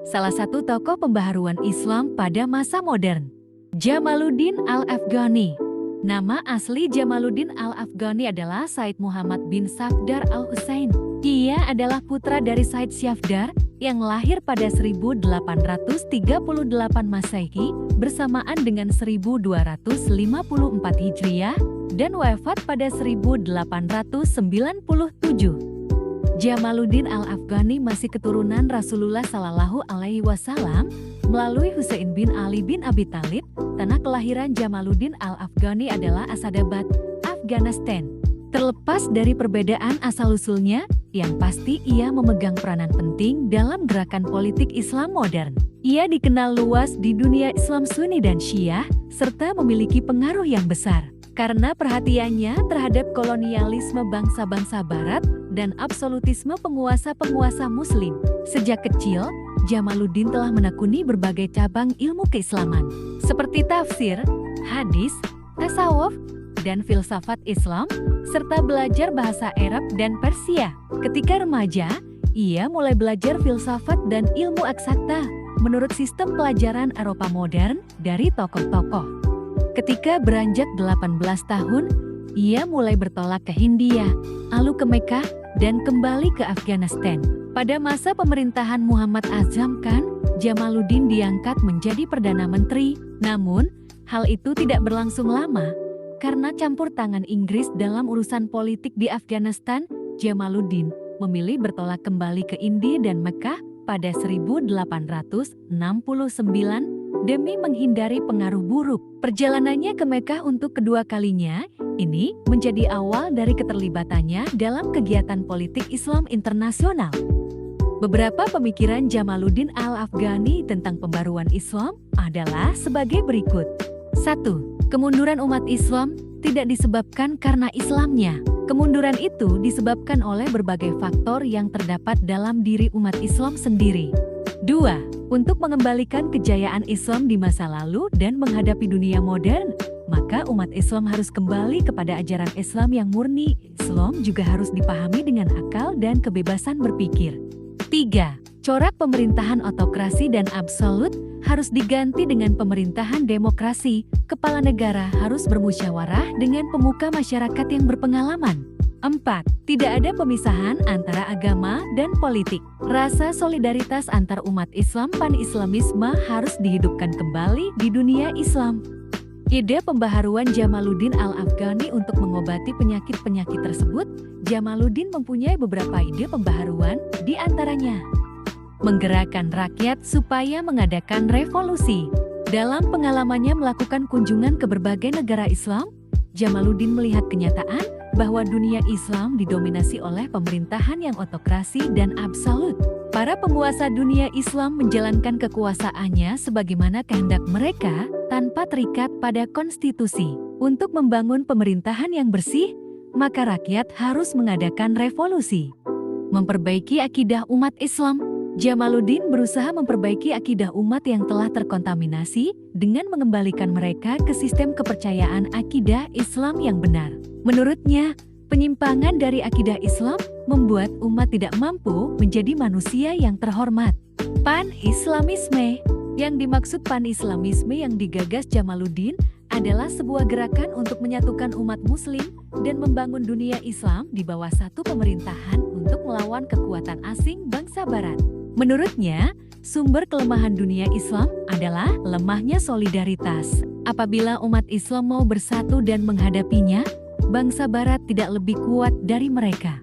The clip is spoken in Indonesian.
salah satu tokoh pembaharuan Islam pada masa modern. Jamaluddin Al-Afghani. Nama asli Jamaluddin Al-Afghani adalah Said Muhammad bin Safdar Al-Husain. Ia adalah putra dari Said Safdar yang lahir pada 1838 Masehi bersamaan dengan 1254 Hijriah dan wafat pada 1897. Jamaluddin Al-Afghani masih keturunan Rasulullah Shallallahu Alaihi Wasallam melalui Husain bin Ali bin Abi Thalib. Tanah kelahiran Jamaluddin Al-Afghani adalah Asadabad, Afghanistan. Terlepas dari perbedaan asal-usulnya, yang pasti ia memegang peranan penting dalam gerakan politik Islam modern. Ia dikenal luas di dunia Islam Sunni dan Syiah, serta memiliki pengaruh yang besar karena perhatiannya terhadap kolonialisme bangsa-bangsa Barat dan absolutisme penguasa-penguasa Muslim. Sejak kecil, Jamaluddin telah menekuni berbagai cabang ilmu keislaman, seperti tafsir, hadis, tasawuf, dan filsafat Islam, serta belajar bahasa Arab dan Persia. Ketika remaja, ia mulai belajar filsafat dan ilmu eksakta menurut sistem pelajaran Eropa modern dari tokoh-tokoh. Ketika beranjak 18 tahun, ia mulai bertolak ke Hindia, lalu ke Mekah, dan kembali ke Afghanistan. Pada masa pemerintahan Muhammad Azam Khan, Jamaluddin diangkat menjadi Perdana Menteri. Namun, hal itu tidak berlangsung lama. Karena campur tangan Inggris dalam urusan politik di Afghanistan, Jamaluddin memilih bertolak kembali ke India dan Mekah pada 1869 demi menghindari pengaruh buruk. Perjalanannya ke Mekah untuk kedua kalinya, ini menjadi awal dari keterlibatannya dalam kegiatan politik Islam internasional. Beberapa pemikiran Jamaluddin Al-Afghani tentang pembaruan Islam adalah sebagai berikut. 1. Kemunduran umat Islam tidak disebabkan karena Islamnya. Kemunduran itu disebabkan oleh berbagai faktor yang terdapat dalam diri umat Islam sendiri. 2. Untuk mengembalikan kejayaan Islam di masa lalu dan menghadapi dunia modern, maka umat Islam harus kembali kepada ajaran Islam yang murni. Islam juga harus dipahami dengan akal dan kebebasan berpikir. 3. Corak pemerintahan autokrasi dan absolut harus diganti dengan pemerintahan demokrasi. Kepala negara harus bermusyawarah dengan pemuka masyarakat yang berpengalaman. 4. Tidak ada pemisahan antara agama dan politik. Rasa solidaritas antar umat Islam pan-Islamisme harus dihidupkan kembali di dunia Islam. Ide pembaharuan Jamaluddin Al-Afghani untuk mengobati penyakit-penyakit tersebut, Jamaluddin mempunyai beberapa ide pembaharuan, di antaranya menggerakkan rakyat supaya mengadakan revolusi. Dalam pengalamannya melakukan kunjungan ke berbagai negara Islam, Jamaluddin melihat kenyataan bahwa dunia Islam didominasi oleh pemerintahan yang autokrasi dan absolut. Para penguasa dunia Islam menjalankan kekuasaannya sebagaimana kehendak mereka tanpa terikat pada konstitusi. Untuk membangun pemerintahan yang bersih, maka rakyat harus mengadakan revolusi. Memperbaiki akidah umat Islam. Jamaluddin berusaha memperbaiki akidah umat yang telah terkontaminasi dengan mengembalikan mereka ke sistem kepercayaan akidah Islam yang benar. Menurutnya, penyimpangan dari akidah Islam membuat umat tidak mampu menjadi manusia yang terhormat. Pan-Islamisme. Yang dimaksud pan-Islamisme yang digagas Jamaluddin adalah sebuah gerakan untuk menyatukan umat Muslim dan membangun dunia Islam di bawah satu pemerintahan untuk melawan kekuatan asing bangsa Barat. Menurutnya, sumber kelemahan dunia Islam adalah lemahnya solidaritas. Apabila umat Islam mau bersatu dan menghadapinya, bangsa Barat tidak lebih kuat dari mereka.